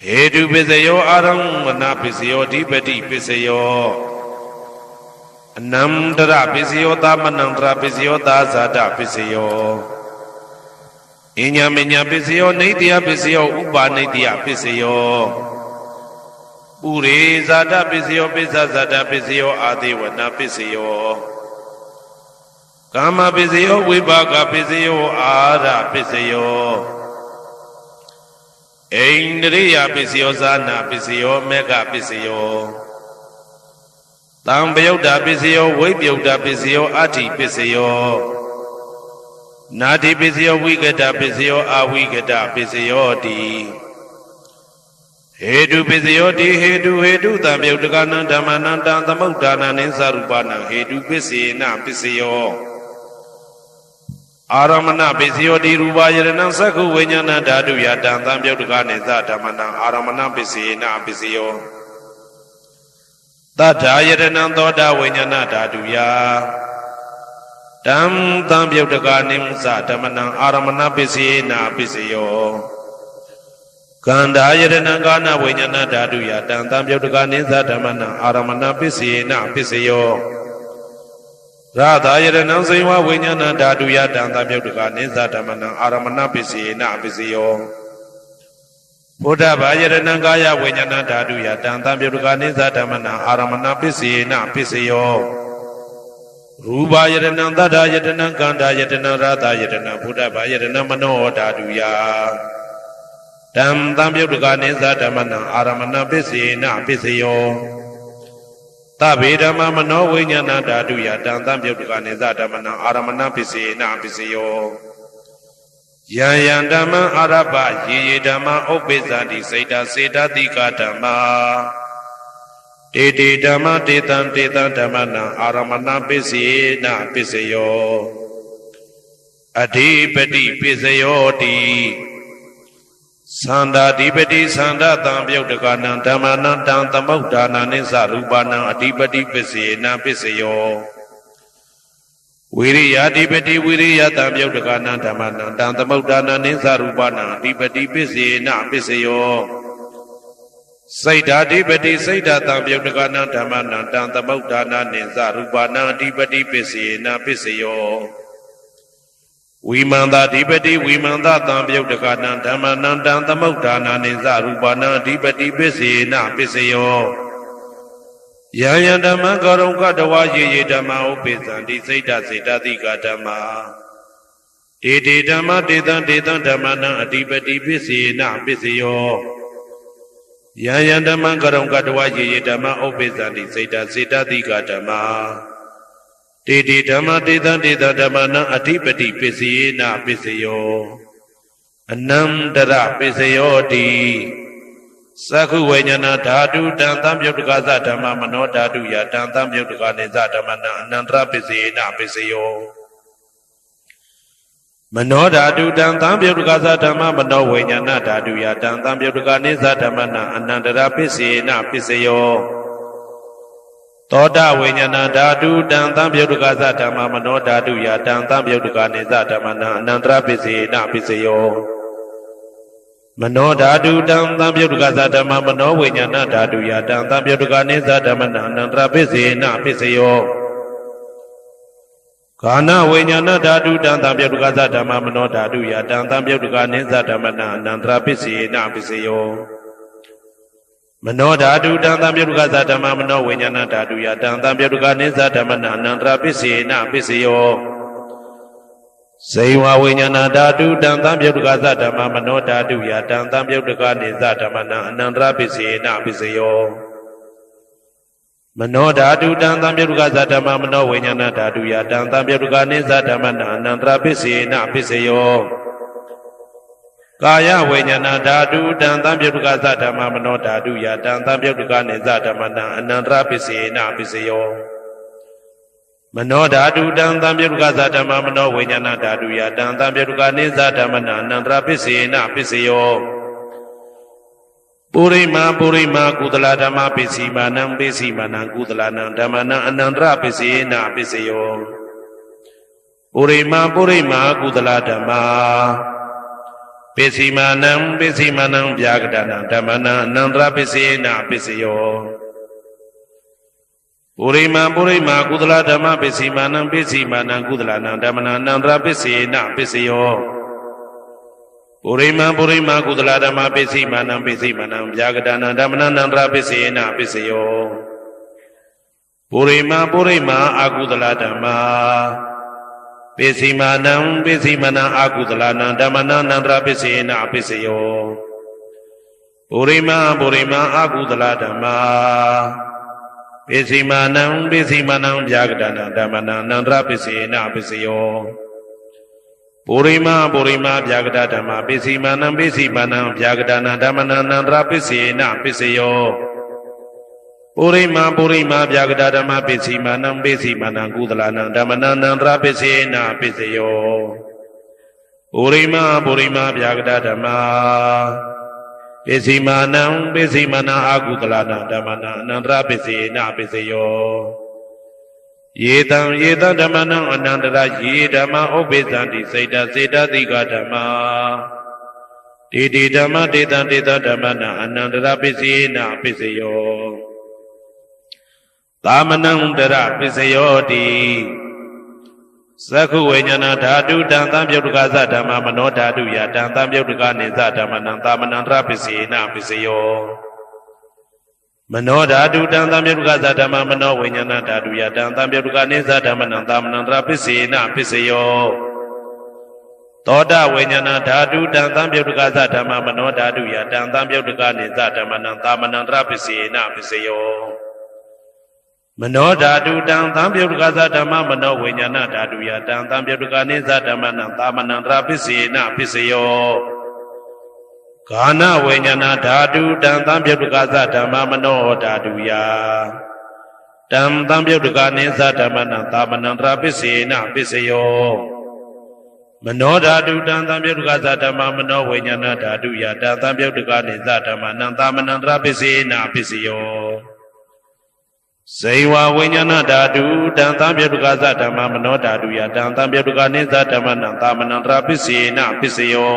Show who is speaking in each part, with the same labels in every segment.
Speaker 1: Hedu Pisayo Aramana Pisayo Dipati Pisayo Namdra Pisayo Tamanandra Pisayo Dazada Pisayo Inyaminya Pisayo Nidia Pisayo Uba Nidia Pisayo Uri Zada Pisayo Pisazada Pisayo Adiwana Pisayo Kama Pisayo Vibaga Pisayo Ara Pisayo Indriya Pisayo Zana Pisayo Mega Pisayo Tambayuda Pisayo Vibhyuda Pisayo Ati Pisayo Nadi Pisayo Vigata Pisayo Avigata Pisayo Di Hedu Pisayo Di Hedu Tambayudagana Dhamananda Tamudana Ninsarupana Hedu Pisina Pisayo Aramana Pisayo Di Rubayana Saku Vinyana Dadu Yadam Tambayudagane Zadamana Aramana Pisina Pisayo Tata Yadana Toda Vinyana Dadu Ya Dam Tambayudagane Zadamana Aramana Pisina Pisayo Kanda Yadana Gana Vinyana Dadu Yadam Tambayudagane Zadamana Aramana Pisina Pisayo Radha Yadana Sewa Vinyana Dadu Yadam Tambayudagane Zadamana Aramana Pisina Pisayo Buddha Yadana Gaya Vinyana Dadu Yadam Tambayudagane Zadamana Aramana Pisina Pisayo Ruba Yadana Dada Yadana Kanda Yadana Radha Yadana Buddha Yadana Mano Dadu Ya Dam Tambayudagane Zadamana Aramana Pisina Pisayo Tabidama Mano Vinyana Dadu Yadam Tambayudagane Zadamana Aramana Pisina Pisayo Yayandama Araba Yidama Obezadi Seda Seda Dika Dama Dede Dama Dedan Dedan Damana Aramana Pisina Pisayo Adipati Pisayo Di Sanda Dipati Sanda Tambayudagana Damana Dan Tamudana Ninsarupana Adipati Pisina Pisayo Viriya Dipati Viriya Tambayudagana Damana Dan Tamudana Ninsarupana Adipati Pisina Pisayo Saida Dipati Saida Tambayudagana Damana Dan Tamudana Ninsarupana Adipati Pisina Pisayo Vimanda Dipati Vimanda Tambayudagana Damana Dan Tamudana Ninsarupana Adipati Pisina Pisayo Yayandama Garonga Dawa Ye Dama Upizandi Seda Seda Dika Dama Dede Dama Dedan Dedan Damana Adipati Pisina Pisayo Yayandama Garonga Dawa Ye Dama Upizandi Seda Seda Dika Dama Dede Dama Dedan Dedan Damana Adipati Pisina Pisayo Anandara Pisayo Di Saku Vinyana Dadu Dan Tambayudagane Dhamma Mano Dadu Yadam Tambayudagane Zadamana Anandra Pisina Pisayo Mano Dadu Dan Tambayudagane Dhamma Mano Vinyana Dadu Yadam Tambayudagane Zadamana Anandra Pisina Pisayo Toda Vinyana Dadu Dan Tambayudagane Dhamma Mano Dadu Yadam Tambayudagane Zadamana Anandra Pisina Pisayo Mano Dadu Dan Tambayudagane Dhamma Mano Vinyana Dadu Yadam Tambayudagane Zadamana Anandra Pisina Pisayo Kana Vinyana Dadu Dan Tambayudagane Dhamma Mano Dadu Yadam Tambayudagane Zadamana Anandra Pisina Pisayo Mano Dadu Dan Tambayudagane Dhamma Mano Vinyana Dadu Yadam Tambayudagane Zadamana Anandra Pisina Pisayo Sewa Vinyana Dadu Dan Tambayudagane Dhamma Mano Dadu Yadam Tambayudagane Zadamana Anandra Pisina Pisayo Mano Dadu Dan Tambayudagane Dhamma Mano Vinyana Dadu Yadam Tambayudagane Zadamana Anandra Pisina Pisayo Kaya Vinyana Dadu Dan Tambayudagane Dhamma Mano Dadu Yadam Tambayudagane Zadamana Anandra Pisina Pisayo Mano Dadu Dan Tambayudagane Dhamma Mano Vinyana Dadu Yadam Tambayudagane Zadamana Anandra Pisina Pisayo Purima Purima Kudala Dhamma Pisimanam Pisimanam Kudalanam Dhammana Anandra Pisina Pisayo Purima Purima Kudala Dhamma ပိစီမာနံဗျာကတနာဓမ္မနာအနန္တရပိစေနပိစယောပုရိမာကုသလဓမ္မပိစီမာနံကုသလနာဓမ္မနာအနန္တရပိစေနပိစယောပုရိမာကုသလဓမ္မပိစီမာနံဗျာကတနာဓမ္မနာအနန္တရပိစေနပိစယောပုရိမာအကုသလဓမ္မပိစီမာနံအကုသလနာဓမ္မနာအနန္တရပိစေနပိစယောပုရိမာအကုသလဓမ္မပိစီမာနံဗျာကတနာဓမ္မနာအနန္တရပိစေနပိစယောပုရိမာဗျာကတဓမ္မပိစီမာနံဗျာကတနာဓမ္မနာအနန္တရပိစေနပိစယောပုရိမာဗျာကတဓမ္မပိစီမာနံကုသလနာဓမ္မနာအနန္တရပိစေနပိစယောပုရိမာဗျာကတဓမ္မပိစီမာနံအကုသလနာဓမ္မနာအနန္တရပိစေနပိစယောယေတံဓမ္မနံအနန္တရယေဓမ္မဥပ္ပေသံတိစေတသိကဓမ္မတေဓမ္မတေတံဓမ္မနံအနန္တရပိစေနပိစယောသာမနံတရပိစယောတိသက္ခုဝိညာဏဓာတုတံသံပြုတ်တကသဓမ္မမနောဓာတုယတံသံပြုတ်တကနေသဓမ္မနံသာမနံတရပိစေနပိစယောမနောဓာတုတံသံပြုတ်တကသဓမ္မမနောဝိညာဏဓာတုယတံသံပြုတ်တကနေသဓမ္မနံသာမနံတရပိစေနပိစယောသောတဝိညာဏဓာတုတံသံပြုတ်တကသဓမ္မမနောဓာတုယတံသံပြုတ်တကနေသဓမ္မနံသာမနံတရပိစေနပိစယောမနောဓာတုတံသံပြုတ်တကသဓမ္မမနောဝိညာဏဓာတုယတံသံပြုတ်တကနေသဓမ္မနံသာမနံတရပိစေနပိစယောဂာနဝိညာဏဓာတုတံသံပြုတ်တကသဓမ္မမနောဓာတုယတံသံပြုတ်တကနေသဓမ္မနံသာမနံတရပိစေနပိစယောမနောဓာတုတံသံပြုတ်တကသဓမ္မမနောဝိညာဏဓာတုယတံသံပြုတ်တကနေသဓမ္မနံသာမနံတရပိစေနပိစယောဇေဝဝိညာဏဓာတုတံသံပြုတ်တကသဓမ္မမနောဓာတုယတံသံပြုတ်တကနေသဓမ္မနံသာမနံတရပိစေနပိစယော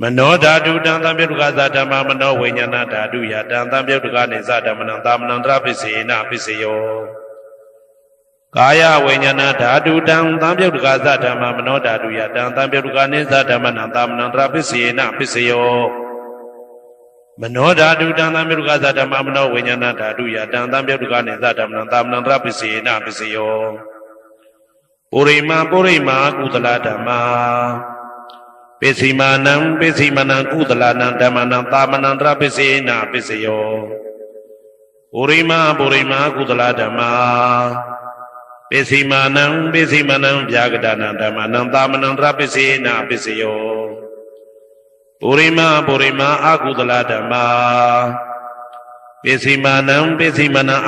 Speaker 1: မနောဓာတုတံသံပြုတ်တကသဓမ္မမနောဝိညာဏဓာတုယတံသံပြုတ်တကနေသဓမ္မနံသာမနံတရပိစေနပိစယောကာယဝိညာဏဓာတုတံသံပြုတ်တကသဓမ္မမနောဓာတုယတံသံပြုတ်တကနေသဓမ္မနံသာမနံတရပိစေနပိစယောမနောဓာတုတံသံပြုတ်တကသဓမ္မမနောဝိညာဏဓာတုယတံသံပြုတ်တကနေသဓမ္မနံသာမနံတရပိစေနပိစယောပုရိမာကုသလဓမ္မပိစီမာနံကုသလနာဓမ္မနံသာမနံတရပိစေနပိစယောပုရိမာကုသလဓမ္မပိစီမာနံဗျာကတနာဓမ္မနံသာမနံတရပိစေနပိစယောပုရိမာအကုသလဓမ္မပိစီမာနံ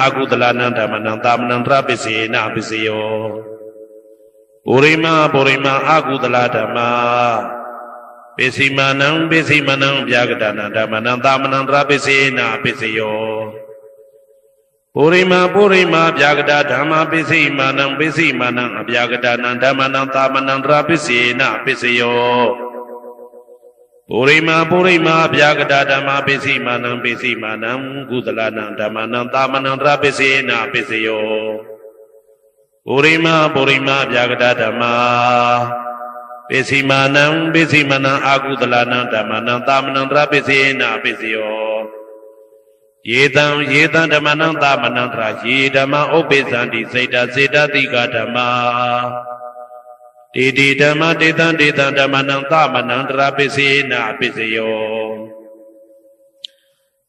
Speaker 1: အကုသလနာဓမ္မနံသာမနံတရပိစေနပိစယောပုရိမာအကုသလဓမ္မပိစီမာနံဗျာကတနာဓမ္မနံသာမနံတရပိစေနပိစယောပုရိမာဗျာကတဓမ္မပိစီမာနံအဗျာကတနာဓမ္မနံသာမနံတရပိစေနပိစယောပုရိမာဗျာကတဓမ္မပိစီမာနံကုသလနာဓမ္မနံသာမနံတရပိစေနပိစယောပုရိမာဗျာကတဓမ္မပိစီမာနံအကုသလနာဓမ္မနံသာမနံတရပိစေနပိစယောယေတံဓမ္မနံသာမနံတရယေဓမ္မဥပ္ပေသံတိစေတသိကဓမ္မတေဓမ္မတေတံဓမ္မနံသာမနံတရပိစေနပိစယော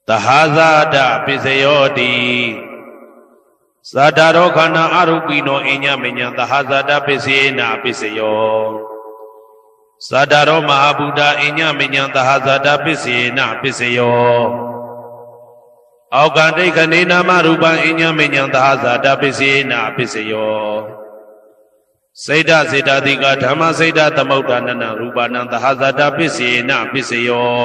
Speaker 1: သဟာဇာတပိစယောတိသတ္တရောခန္ဓာအရူပိနောအညမညံသဟာဇာတပိစေနပိစယောသတ္တရောမဟာဗုဒ္ဓအညမညံသဟာဇာတပိစေနပိစယောအောက်ကဒိဋ္ဌနေနာမရူပံအညမညံသဟာဇာတပိစေနပိစယောစေတသိကဓမ္မစေတသမုဒ္ဒနနရူပနံသဟာဇာတပိစေနပိစယော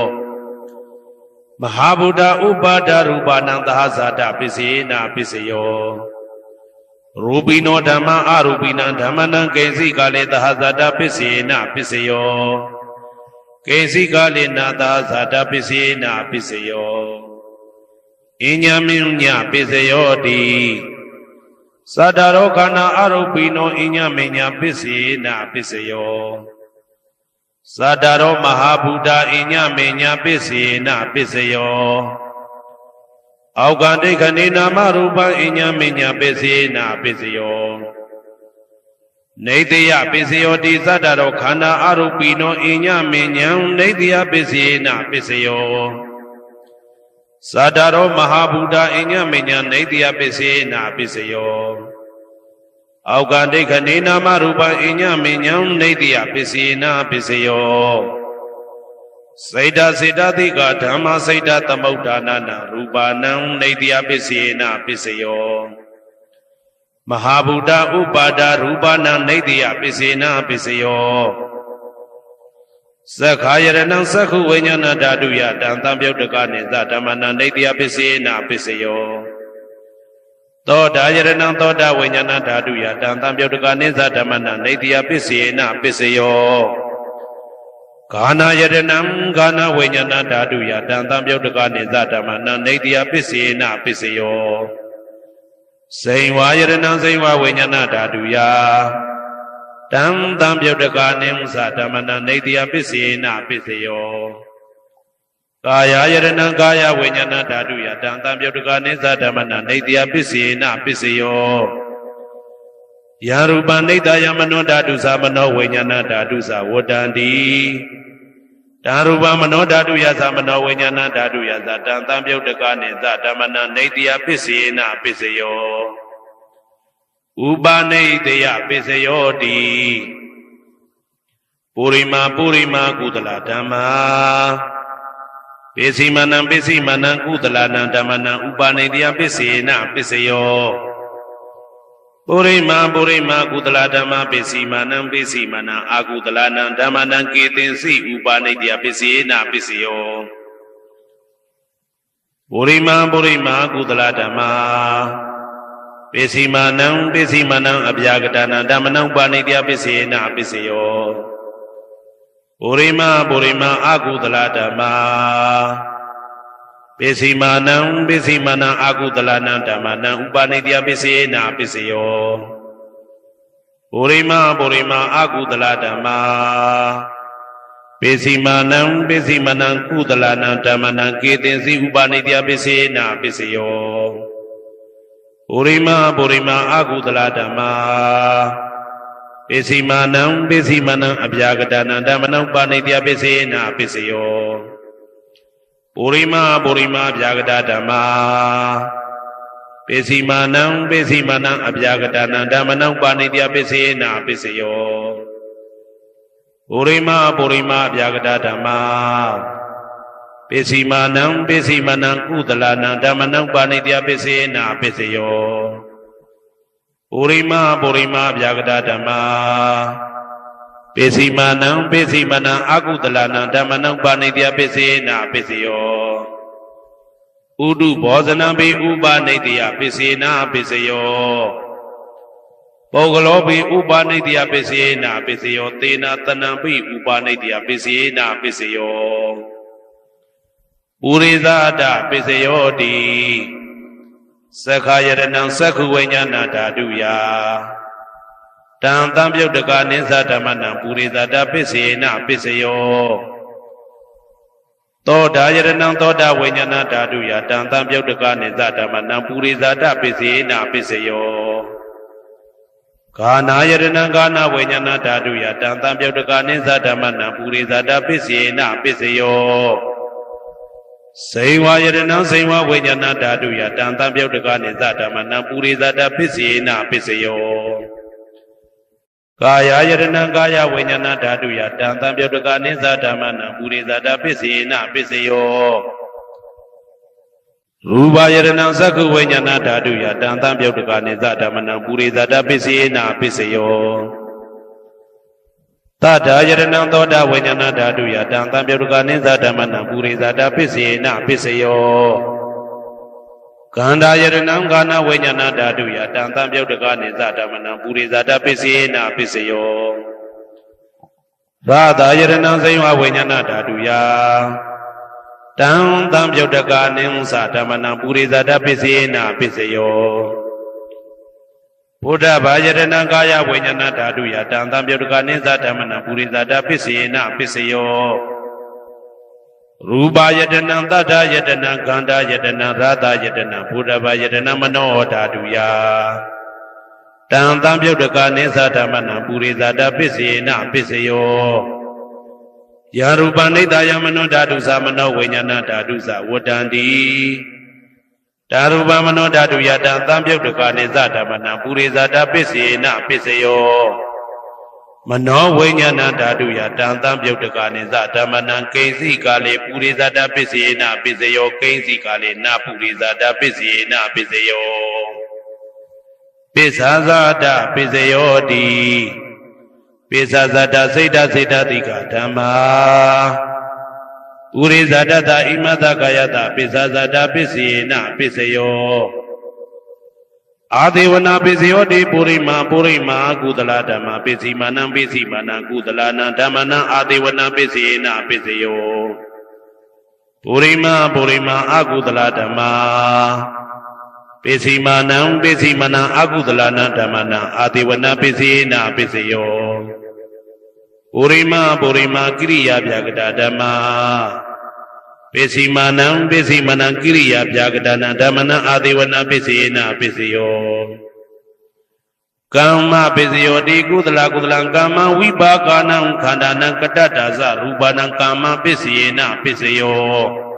Speaker 1: မဟာဗုဒ္ဓဥပါဒရူပနံသဟာဇာတပိစေနပိစယောရူပိနောဓမ္မအရူပိနံဓမ္မနံကေစီကလေသဟာဇာတပိစေနပိစယော ကေစီကာလေနာသာဇာတပစ္စေနာပစ္စယောအညမင်းညပစ္စယောတိသတ္တရောခန္ဓာအရုပိနောအညမင်းညပစ္စေနာပစ္စယောသတ္တရောမဟာဗုဒ္ဓအညမင်းညပစ္စေနာပစ္စယောအောက်ကဒိဋ္ဌနေနာမရူပံအညမင်းညပစ္စေနာပစ္စယောနေတယပစ္စယောတိသတ္တရောခန္ဓာအရုပိနောအညမင်းညံနေတယပစ္စေနာပစ္စယောသတ္တရောမဟာဗုဒ္ဓအညမညနေတယပစ္စေနာပစ္စယောအောက်ကဒိဋ္ဌနေနာမရူပံအညမညံနေတယပစ္စေနာပစ္စယောစေတစေတသိကဓမ္မစေတသမုဋ္ဌာနာနာရူပနံနေတယပစ္စေနာပစ္စယောမဟာဗုဒ္ဓဥပါဒရူပနံနေတယပစ္စေနာပစ္စယောသက္ခာယရဏံသက္ခုဝိညာဏဓာတုယတံသံပြုတ်တကနိသဓမ္မနံနေတယပစ္စေနာပစ္စယောသောတာယရဏံသောတာဝိညာဏဓာတုယတံသံပြုတ်တကနိသဓမ္မနံနေတယပစ္စေနာပစ္စယောဂာနာယရဏံဂာနာဝိညာဏဓာတုယတံသံပြုတ်တကနိသဓမ္မနံနေတယပစ္စေနာပစ္စယောစိန်ဝါယရဏံစိန်ဝါဝိညာဏဓာတုယတံသံပြုတ်တကနိသဓမ္မနံနေတယပစ္စေနာပစ္စယောကာယယရဏံကာယဝိညာဏဓာတုယတံသံပြုတ်တကနိသဓမ္မနံနေတယပစ္စေနာပစ္စယောယာရူပနိတယမနောဓာတုသမနောဝိညာဏဓာတုသဝတ္တန္တိဓာရူပမနောဓာတုယသမနောဝိညာဏဓာတုယသတံသံပြုတ်တကနိသဓမ္မနံနေတယပစ္စေနာပစ္စယောဥပနိတယပစ္စယောတိပုရိမာကုသလဓမ္မာပိစိမနံကုသလနံဓမ္မနံဥပနိတယပစ္စေနာပစ္စယောပုရိမာကုသလဓမ္မာပိစိမနံအာကုသလနံဓမ္မနံကေသင်္စိဥပနိတယပစ္စေနာပစ္စယောပုရိမာကုသလဓမ္မာပိစိမနံအဗျာကတနာဓမ္မနံဥပနိတယပစ္စေနာပစ္စယောပုရိမာအာကုသလဓမ္မာပိစိမနံအာကုသလနံဓမ္မနံဥပနိတယပစ္စေနာပစ္စယောပုရိမာအာကုသလဓမ္မာပိစိမနံကုသလနံဓမ္မနံကေသင်္စိဥပနိတယပစ္စေနာပစ္စယောပုရိမာအာကုသလဓမ္မာပိစိမနံအဗျာကတနာဓမ္မနံပါဏိတယပစ္စေနာပစ္စယောပုရိမာဗျာကတဓမ္မာပိစိမနံအဗျာကတနာဓမ္မနံပါဏိတယပစ္စေနာပစ္စယောပုရိမာဗျာကတဓမ္မာပိစိမနံကုသလနံဓမ္မနံပါဏိတယပစ္စေနာပစ္စယောပုရိမာဗျာကတဓမ္မာပိစိမနံအာကုသလနံဓမ္မနံပါဏိတယပစ္စေနာပစ္စယောဥဒုဘောဇနံပိဥပနိတယပစ္စေနာပစ္စယောပုဂ္ဂလောပိဥပနိတယပစ္စေနာပစ္စယောသေနာတနံပိဥပနိတယပစ္စေနာပစ္စယောပုရိသဒပစ္စယောတိသက္ခာယရဏံသက္ခုဝိညာဏဓာတုယတံသံပြုတ်တကနိသဓမ္မနံပုရိသဒပစ္စေနာပစ္စယောသောတာယရဏံသောတာဝိညာဏဓာတုယတံသံပြုတ်တကနိသဓမ္မနံပုရိသဒပစ္စေနာပစ္စယောဂာနာယရဏံဂာနာဝိညာဏဓာတုယတံသံပြုတ်တကနိသဓမ္မနံပုရိသဒပစ္စေနာပစ္စယောစိန်ဝါယရဏံစိန်ဝါဝိညာဏဓာတုယတံသံပြုတ်တကနိသဓမ္မနံပုရိသဒပစ္စေနာပစ္စယောကာယယရဏံကာယဝိညာဏဓာတုယတံသံပြုတ်တကနိသဓမ္မနံပုရိသဒပစ္စေနာပစ္စယောရူပယရဏံသက္ခုဝိညာဏဓာတုယတံသံပြုတ်တကနိသဓမ္မနံပုရိသဒပစ္စေနာပစ္စယောသတ္တာယရဏံသောတာဝိညာဏဓာတုယတံသံပြုတ်တကနိသဓမ္မနံပုရိသဒပစ္စေနာပစ္စယောကန္တာယရဏံကာနဝိညာဏဓာတုယတံသံပြုတ်တကနိသဓမ္မနံပုရိသဒပစ္စေနာပစ္စယော သာသာယရဏဇိဝဝိညာဏဓာတုယတံတံပြုတ်တကာနိသဓမ္မနံပုရိသတပစ္စေနပစ္စယောဘုဒ္ဓဘာယရဏကာယဝိညာဏဓာတုယတံတံပြုတ်တကာနိသဓမ္မနံပုရိသတပစ္စေနပစ္စယောရူပယတနံတတ္ထယတနံခန္ဓာယတနံရတယတနံဘုဒ္ဓဘာယတနံမနောဓာတုယတံတံပြုတ်တကာနိသဓမ္မနံပုရိသတပစ္စေနပစ္စယောယာရူပနိဒာယမနောဓာတုသမနောဝိညာဏဓာတုသဝတ္တန္တိဓာရူပမနောဓာတုယတံသံပြုတ်တကာနိသဓမ္မနံပုရိသတပစ္စေနပစ္စယောမနောဝိညာဏဓာတုယတံသံပြုတ်တကာနိသဓမ္မနံကိဉ္စီကာလေပုရိသတပစ္စေနပစ္စယောကိဉ္စီကာလေနပုရိသတပစ္စေနပစ္စယောပစ္ဆာဇာတပစ္စယောတိပိစ္ဆာဇတစိတ်တစိတ်တတိကဓမ္မာဥရိဇတတဣမတကာယတပိစ္ဆာဇတပစ္စေနပစ္စယောအာဒေဝနာပစ္စယောတိပုရိမာကုသလဓမ္မပစ္စည်းမာနံပစ္စည်းမာနံကုသလနာဓမ္မနံအာဒေဝနာပစ္စေနပစ္စယောပုရိမာအကုသလဓမ္မာပစ္စည်းမာနံအကုသလနာဓမ္မနံအာဒေဝနာပစ္စေနပစ္စယောပုရိမာကိရိယာပြကတာဓမ္မာပစ္စည်းမာနံကိရိယာပြကတာနံဓမ္မနံအာဒေဝနာပစ္စေနပစ္စယောကမ္မပစ္စယောတိကုသလကမ္မဝိပါကနံခန္ဓာနံကတ္တတာသရူပနံကမ္မပစ္စေနပစ္စယော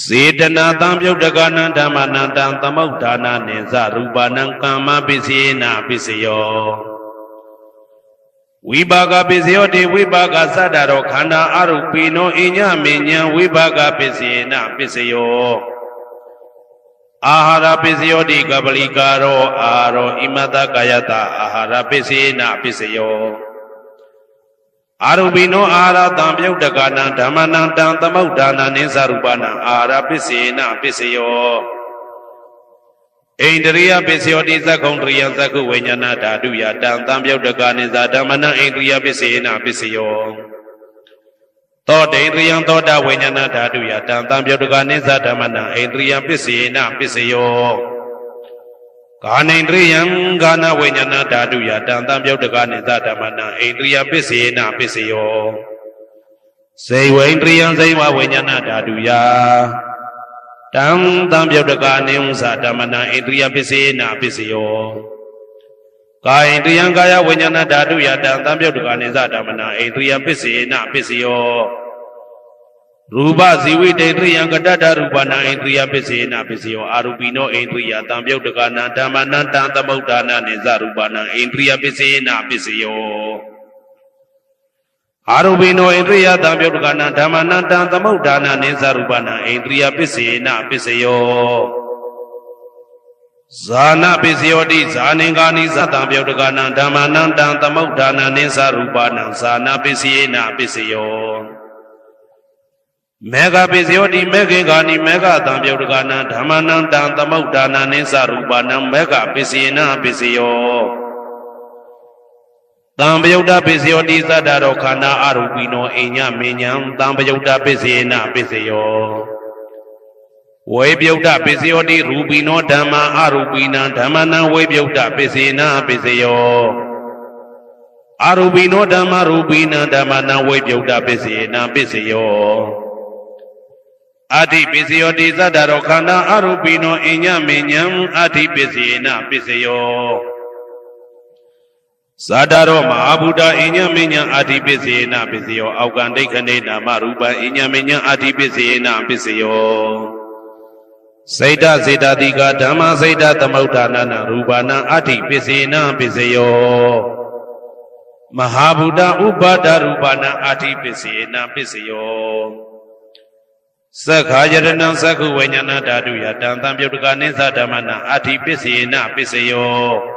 Speaker 1: စေတနာတံပြုတ်တကနံဓမ္မနံတံသမုဋ္ဌာနာနိသရူပနံကမ္မပစ္စေနပစ္စယောဝိပါကပစ္စယောတိဝိပါကသတ္တရောခန္ဓာအရုပိနောအညမေညံဝိပါကပစ္စေနပစ္စယောအာဟာရပစ္စယောတိကပလိကာရောအာရောဣမတကာယတအာဟာရပစ္စေနပစ္စယောအာရုပိနောအာဟာရတံပြုတ်တကနံဓမ္မနံတံသမုဋ္ဌာနာနိသရူပနံအာဟာရပစ္စေနပစ္စယောဣန္ဒရိယပစ္စယောတိသက္ကုံတရိယသက္ကုဝိညာဏဓာတုယတံသံပြုတ်တကနိသဓမ္မနံဣန္ဒရိယပစ္စေနပစ္စယောသောတေန္ဒရိယသောတဝိညာဏဓာတုယတံသံပြုတ်တကနိသဓမ္မနံဣန္ဒရိယပစ္စေနပစ္စယောကာနိန္ဒရိယကာနဝိညာဏဓာတုယတံသံပြုတ်တကနိသဓမ္မနံဣန္ဒရိယပစ္စေနပစ္စယောဇေဝိန္ဒရိယဇေဝဝိညာဏဓာတုယတံသံပြုတ်တကာနိဥ္စဓမ္မနံဣန္ဒြိယပစ္စေနပစ္စယောကာယဣန္ဒြိယံကာယဝိညာဏဓာတုယတံသံပြုတ်တကာနိသဓမ္မနံဣန္ဒြိယပစ္စေနပစ္စယောရူပဇီဝိတေန္ဒြိယံကတ္တရူပနံဣန္ဒြိယပစ္စေနပစ္စယောအာရူပိနောဣန္ဒြိယတံပြုတ်တကာနံဓမ္မနံတံသမုဋ္ဌာနာနိသရူပနံဣန္ဒြိယပစ္စေနပစ္စယောအာရုပိနောဣန္ဒြိယတံပြုတ်တကနံဓမ္မနံတံသမုဋ္ဌာနာနိသရူပနံဣန္ဒြိယပစ္စေနပစ္စယောဇာနပစ္စယောတိဇာနိကာနိသတံပြုတ်တကနံဓမ္မနံတံသမုဋ္ဌာနာနိသရူပနံဇာနပစ္စေနပစ္စယောမေဃပစ္စယောတိမေခေကာနိမေဃတံပြုတ်တကနံဓမ္မနံတံသမုဋ္ဌာနာနိသရူပနံမေဃပစ္စေနပစ္စယောတံပယုတ်တပစ္စယောတိသတ္တရောခန္ဓာအရူပိနောအိညမေညံတံပယုတ်တပစ္စေနပစ္စယောဝေပယုတ်တပစ္စယောတိရူပိနောဓမ္မာအရူပိနံဓမ္မနံဝေပယုတ်တပစ္စေနပစ္စယောအရူပိနောဓမ္မာရူပိနံဓမ္မနံဝေပယုတ်တပစ္စေနပစ္စယောအဋ္ဌိပစ္စယောတိသတ္တရောခန္ဓာအရူပိနောအိညမေညံအဋ္ဌိပစ္စေနပစ္စယောဇာတရောမဟာဗုဒ္ဓအညမေညံအာတိပစ္စေနပစ္စယောအောက်ကံဒိဋ္ဌနေနာမရူပံအညမေညံအာတိပစ္စေနပစ္စယောစိတ်တစေတတိကဓမ္မစိတ်တသမုဋ္ဌာနာနရူပနာအာတိပစ္စေနပစ္စယောမဟာဗုဒ္ဓဥပါဒရူပနာအာတိပစ္စေနပစ္စယောသက္ခာယရဏံသက္ခုဝိညာဏဓာတုယတံသံပြုတ်တကနိသဓမ္မနာအာတိပစ္စေနပစ္စယော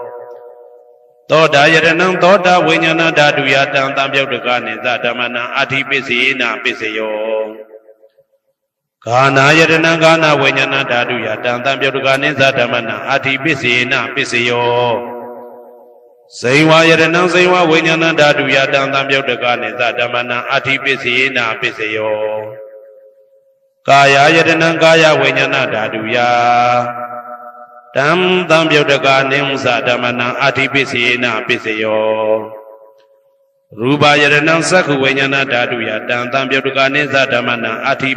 Speaker 1: သောတာယရဏံသောတာဝိညာဏဓာတုယတံသံပြုတ်တကနိသဓမ္မနံအာတိပစ္စေနပစ္စယောဂာနာယရဏံဂာနာဝိညာဏဓာတုယတံသံပြုတ်တကနိသဓမ္မနံအာတိပစ္စေနပစ္စယော ဇိဝယရဏံဇိဝဝိညာဏဓာတုယတံသံပြုတ်တကနိသဓမ္မနံအဋ္ဌိပစ္စေနာပစ္စယောကာယယတနံကာယဝိညာဏဓာတုယတံသံပြုတ်တကနိသဓမ္မနံအဋ္ဌိပစ္စေနာပစ္စယောရူပယရဏံသက္ခဝိညာဏဓာတုယတံသံပြုတ်တကနိသဓမ္မနံအဋ္ဌိ